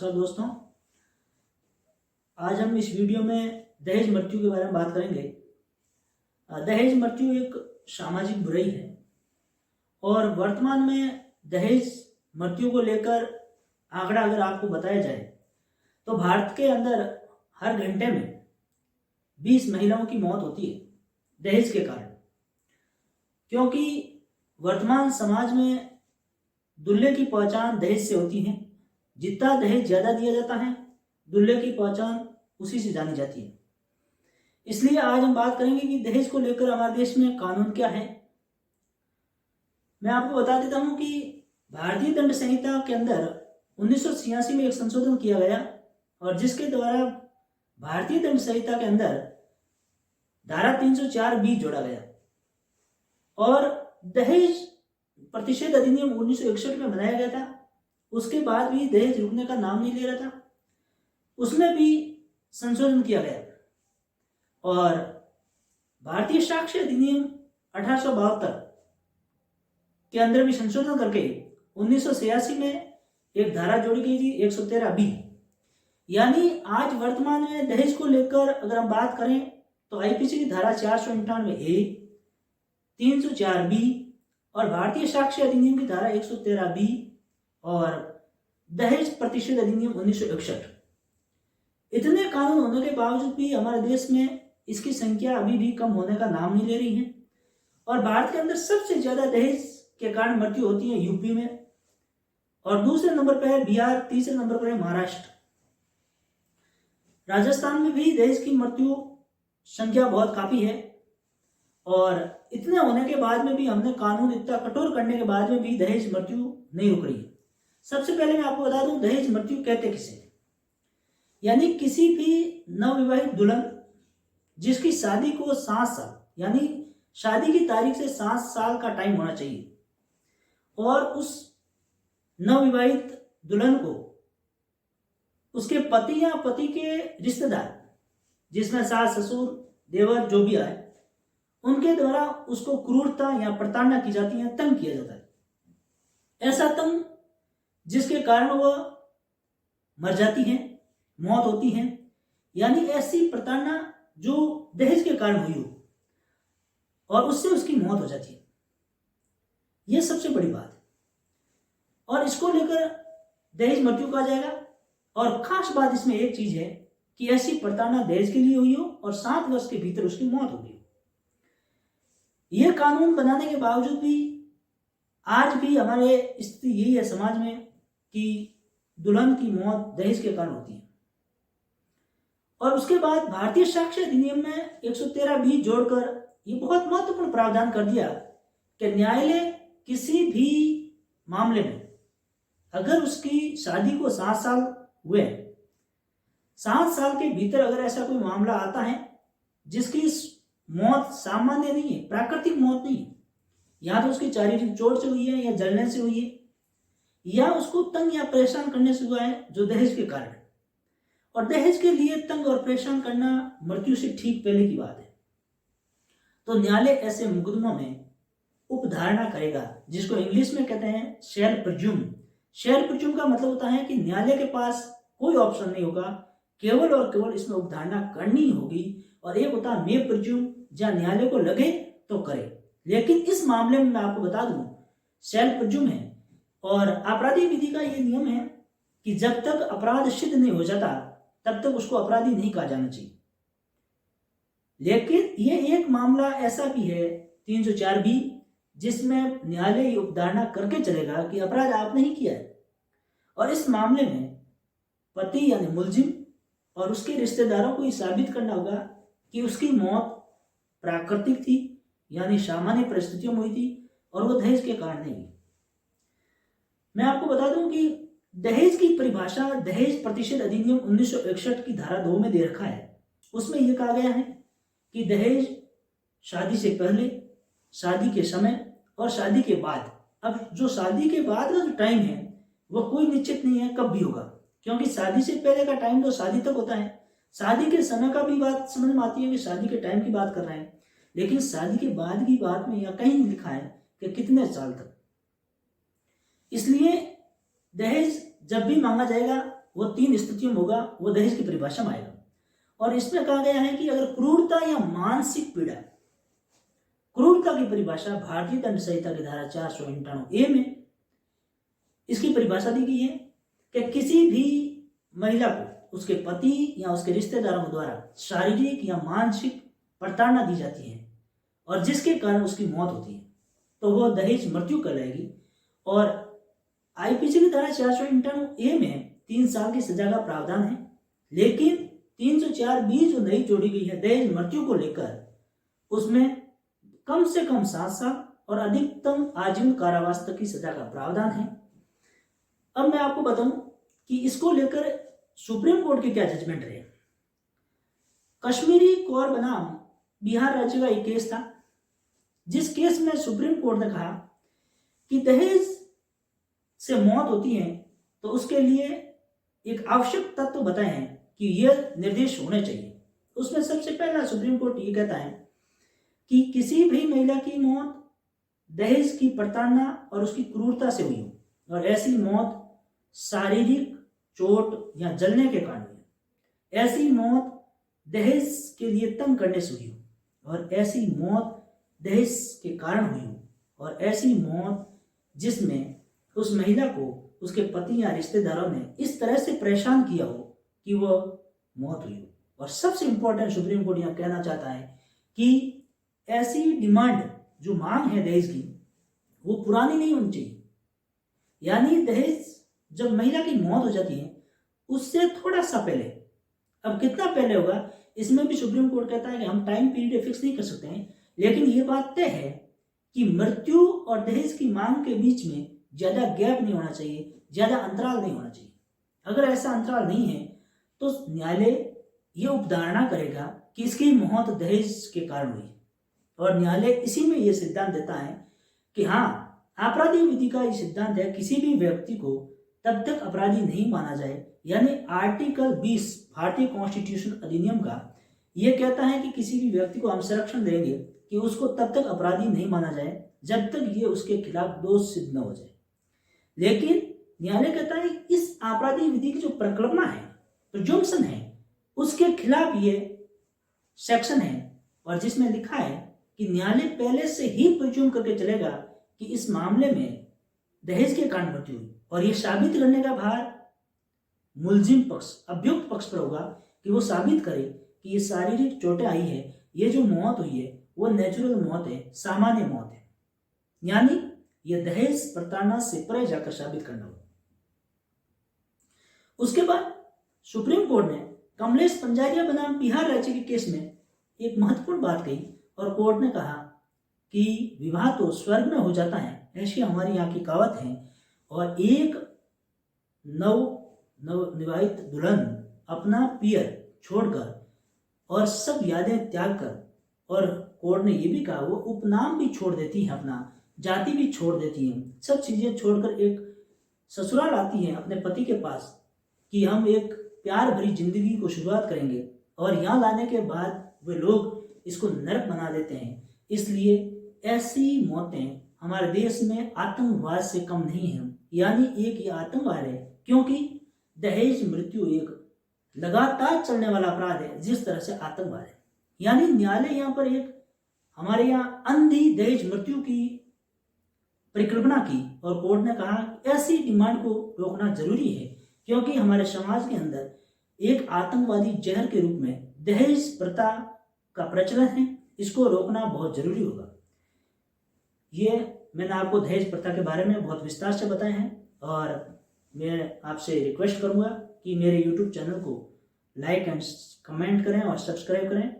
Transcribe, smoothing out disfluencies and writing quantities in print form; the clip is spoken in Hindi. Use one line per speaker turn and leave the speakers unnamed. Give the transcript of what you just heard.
नमस्कार दोस्तों। आज हम इस वीडियो में दहेज मृत्यु के बारे में बात करेंगे। दहेज मृत्यु एक सामाजिक बुराई है और वर्तमान में दहेज मृत्यु को लेकर आंकड़ा अगर आपको बताया जाए तो भारत के अंदर हर घंटे में 20 महिलाओं की मौत होती है दहेज के कारण। क्योंकि वर्तमान समाज में दूल्हे की पहचान दहेज से होती है। जितना दहेज ज़्यादा दिया जाता है दूल्हे की पहचान उसी से जानी जाती है। इसलिए आज हम बात करेंगे कि दहेज को लेकर हमारे देश में कानून क्या है। मैं आपको बता देता हूं कि भारतीय दंड संहिता के अंदर 1986 में एक संशोधन किया गया और जिसके द्वारा भारतीय दंड संहिता के अंदर धारा 304 जोड़ा गया और दहेज प्रतिषेध अधिनियम 1961 में बनाया गया था। उसके बाद भी दहेज रुकने का नाम नहीं ले रहा था, उसमें भी संशोधन किया गया और भारतीय साक्ष्य अधिनियम 1872 के अंदर भी संशोधन करके 1986 में एक धारा जोड़ी गई थी 113 यानी आज वर्तमान में दहेज को लेकर अगर हम बात करें तो आईपीसी की धारा 499A 304 और भारतीय साक्ष्य अधिनियम की धारा 113 और दहेज प्रतिषेध अधिनियम 1961। इतने कानून होने के बावजूद भी हमारे देश में इसकी संख्या अभी भी कम होने का नाम नहीं ले रही है और भारत के अंदर सबसे ज्यादा दहेज के कारण मृत्यु होती है यूपी में और दूसरे नंबर पर है बिहार, तीसरे नंबर पर है महाराष्ट्र। राजस्थान में भी दहेज की मृत्यु संख्या बहुत काफी है और इतने होने के बाद में भी हमने कानून इतना कठोर करने के बाद में भी दहेज मृत्यु नहीं रुक रही है। सबसे पहले मैं आपको बता दूं दहेज मृत्यु कहते किसे, यानी किसी भी नवविवाहित दुल्हन जिसकी शादी को 7 साल यानी शादी की तारीख से 7 साल का टाइम होना चाहिए और उस नवविवाहित दुल्हन को उसके पति या पति के रिश्तेदार जिसमें सास ससुर देवर जो भी आए उनके द्वारा उसको क्रूरता या प्रताड़ना की जाती है, तंग किया जाता है। ऐसा तंग जिसके कारण वह मर जाती है, मौत होती है, यानी ऐसी प्रताड़ना जो दहेज के कारण हुई हो और उससे उसकी मौत हो जाती है। यह सबसे बड़ी बात है और इसको लेकर दहेज मृत्यु कहा जाएगा। और खास बात इसमें एक चीज है कि ऐसी प्रताड़ना दहेज के लिए हुई हो और 7 वर्ष के भीतर उसकी मौत हो गई। यह कानून बनाने के बावजूद भी आज भी हमारे स्थिति यही है समाज में कि दुल्हन की मौत दहेज के कारण होती है। और उसके बाद भारतीय साक्ष्य अधिनियम में 113 जोड़कर ये बहुत महत्वपूर्ण प्रावधान कर दिया कि न्यायालय किसी भी मामले में अगर उसकी शादी को 7 साल हुए, 7 साल के भीतर अगर ऐसा कोई मामला आता है जिसकी मौत सामान्य नहीं है, प्राकृतिक मौत नहीं है, या तो उसकी शारीरिक चोट से हुई है या जलने से हुई है या उसको तंग या परेशान करने से हुआ है जो दहेज के कारण है। और दहेज के लिए तंग और परेशान करना मृत्यु से ठीक पहले की बात है। तो न्यायालय ऐसे मुकदमों में उपधारणा करेगा जिसको इंग्लिश में कहते हैं शेयर प्रज्यूम। शेयर प्रज्यूम का मतलब होता है कि न्यायालय के पास कोई ऑप्शन नहीं होगा, केवल और केवल इसमें उपधारणा करनी होगी। और एक होता है मे प्रज्यूम, जहां न्यायालय को लगे तो करे। लेकिन इस मामले में मैं आपको बता दूं शेयर प्रज्यूम है और आपराधिक विधि का यह नियम है कि जब तक अपराध सिद्ध नहीं हो जाता तब तक उसको अपराधी नहीं कहा जाना चाहिए। लेकिन यह एक मामला ऐसा भी है 304 जिसमें न्यायालय उपधारणा करके चलेगा कि अपराध आपने ही किया है और इस मामले में पति यानी मुलजिम और उसके रिश्तेदारों को ये साबित करना होगा कि उसकी मौत प्राकृतिक थी यानी सामान्य परिस्थितियों में हुई थी और वो दहेज के कारण नहीं। मैं आपको बता दूं कि दहेज की परिभाषा दहेज प्रतिषेध अधिनियम 1961 की धारा 2 में दे रखा है। उसमें यह कहा गया है कि दहेज शादी से पहले, शादी के समय और शादी के बाद। अब जो शादी के बाद का जो टाइम है वो कोई निश्चित नहीं है कब भी होगा, क्योंकि शादी से पहले का टाइम तो शादी तक होता है। शादी के समय का भी बात समझ में आती है कि शादी के टाइम की बात कर रहे हैं, लेकिन शादी के बाद की बात में यह कहीं लिखा है कि कितने साल तक। इसलिए दहेज जब भी मांगा जाएगा वो 3 स्थितियों में होगा, वो दहेज की परिभाषा में आएगा। और इसमें कहा गया है कि अगर क्रूरता या मानसिक पीड़ा, क्रूरता की परिभाषा भारतीय दंड संहिता की धारा 498A में इसकी परिभाषा दी गई है कि किसी भी महिला को उसके पति या उसके रिश्तेदारों द्वारा शारीरिक या मानसिक प्रताड़ना दी जाती है और जिसके कारण उसकी मौत होती है तो वह दहेज मृत्यु कहलाएगी। और आईपीसी की धारा 498A में 3 साल की सजा का प्रावधान है, लेकिन 304B जो नई जोड़ी गई है दहेज मृत्यु को लेकर, उसमें कम से कम 7 साल और अधिकतम आजीवन कारावास तक की सजा का प्रावधान है। अब मैं आपको बताऊं कि इसको लेकर सुप्रीम कोर्ट की क्या जजमेंट रहे। कश्मीरी कौर बनाम बिहार राज्य का एक केस था, जिस केस में सुप्रीम कोर्ट ने कहा कि दहेज से मौत होती है तो उसके लिए एक आवश्यक तत्व बताए हैं कि यह निर्देश होने चाहिए। उसमें सबसे पहला सुप्रीम कोर्ट ये कहता है कि किसी भी महिला की मौत दहेज की प्रताड़ना और उसकी क्रूरता से हुई हो और ऐसी मौत शारीरिक चोट या जलने के कारण हुई, ऐसी मौत दहेज के लिए तंग करने से हुई हो और ऐसी मौत दहेज के कारण हुई हो और ऐसी मौत जिसमें उस महिला को उसके पति या रिश्तेदारों ने इस तरह से परेशान किया हो कि वह मौत हुई हो। और सबसे इंपॉर्टेंट सुप्रीम कोर्ट यहां कहना चाहता है कि ऐसी डिमांड जो मांग है दहेज की वो पुरानी नहीं होनी चाहिए। यानी दहेज जब महिला की मौत हो जाती है उससे थोड़ा सा पहले, अब कितना पहले होगा इसमें भी सुप्रीम कोर्ट कहता है कि हम टाइम पीरियड फिक्स नहीं कर सकते हैं, लेकिन ये बात तय है कि मृत्यु और दहेज की मांग के बीच में ज्यादा गैप नहीं होना चाहिए, ज्यादा अंतराल नहीं होना चाहिए। अगर ऐसा अंतराल नहीं है तो न्यायालय ये उपधारणा करेगा कि इसकी मौत दहेज के कारण हुई और न्यायालय इसी में यह सिद्धांत देता है कि हाँ, आपराधिक विधि का ये सिद्धांत है किसी भी व्यक्ति को तब तक अपराधी नहीं माना जाए। यानी आर्टिकल 20 भारतीय कॉन्स्टिट्यूशन अधिनियम का यह कहता है कि किसी भी व्यक्ति को हम संरक्षण देंगे कि उसको तब तक अपराधी नहीं माना जाए जब तक ये उसके खिलाफ दोष सिद्ध न हो जाए। लेकिन न्यायालय कहता है इस आपराधिक विधि की जो प्रकल्पना है, प्रिजम्पशन है, उसके खिलाफ ये सेक्शन है और जिसमें लिखा है कि न्यायालय पहले से ही प्रिज्यूम करके चलेगा कि इस मामले में दहेज के कारण मृत्यु हुई और ये साबित करने का भार मुलजिम पक्ष, अभियुक्त पक्ष पर होगा कि वो साबित करे कि ये शारीरिक चोटें आई है, ये जो मौत हुई है वो नेचुरल मौत है, सामान्य मौत है। यानी ये दहेज प्रताड़ना से परे जाकर साबित करना होगा। उसके बाद सुप्रीम कोर्ट ने कमलेश पंजारिया बनाम बिहार राज्य के केस में एक महत्वपूर्ण बात कही और कोर्ट ने कहा कि विवाह तो स्वर्ग में हो जाता है, ऐसी हमारी यहाँ की कहावत है, और एक नवविवाहित दुल्हन अपना पियर छोड़कर और सब यादें त्याग कर, और कोर्ट ने यह भी कहा वो उपनाम भी छोड़ देती है, अपना जाति भी छोड़ देती है, सब चीजें छोड़कर एक ससुराल आती है अपने पति के पास कि हम एक प्यार भरी जिंदगी को शुरुआत करेंगे, और यहाँ लाने के बाद वे लोग इसको नरक बना देते हैं। इसलिए ऐसी मौतें हमारे देश में आतंकवाद से कम नहीं है। यानी एक ये आतंकवाद है क्योंकि दहेज मृत्यु एक लगातार चलने वाला अपराध है जिस तरह से आतंकवाद है। यानी न्यायालय यहाँ पर एक हमारे यहाँ अंधी दहेज मृत्यु की परिकल्पना की और कोर्ट ने कहा ऐसी डिमांड को रोकना जरूरी है क्योंकि हमारे समाज के अंदर एक आतंकवादी जहर के रूप में दहेज प्रथा का प्रचलन है, इसको रोकना बहुत जरूरी होगा। ये मैंने आपको दहेज प्रथा के बारे में बहुत विस्तार से बताए हैं और मैं आपसे रिक्वेस्ट करूंगा कि मेरे YouTube चैनल को लाइक एंड कमेंट करें और सब्सक्राइब करें।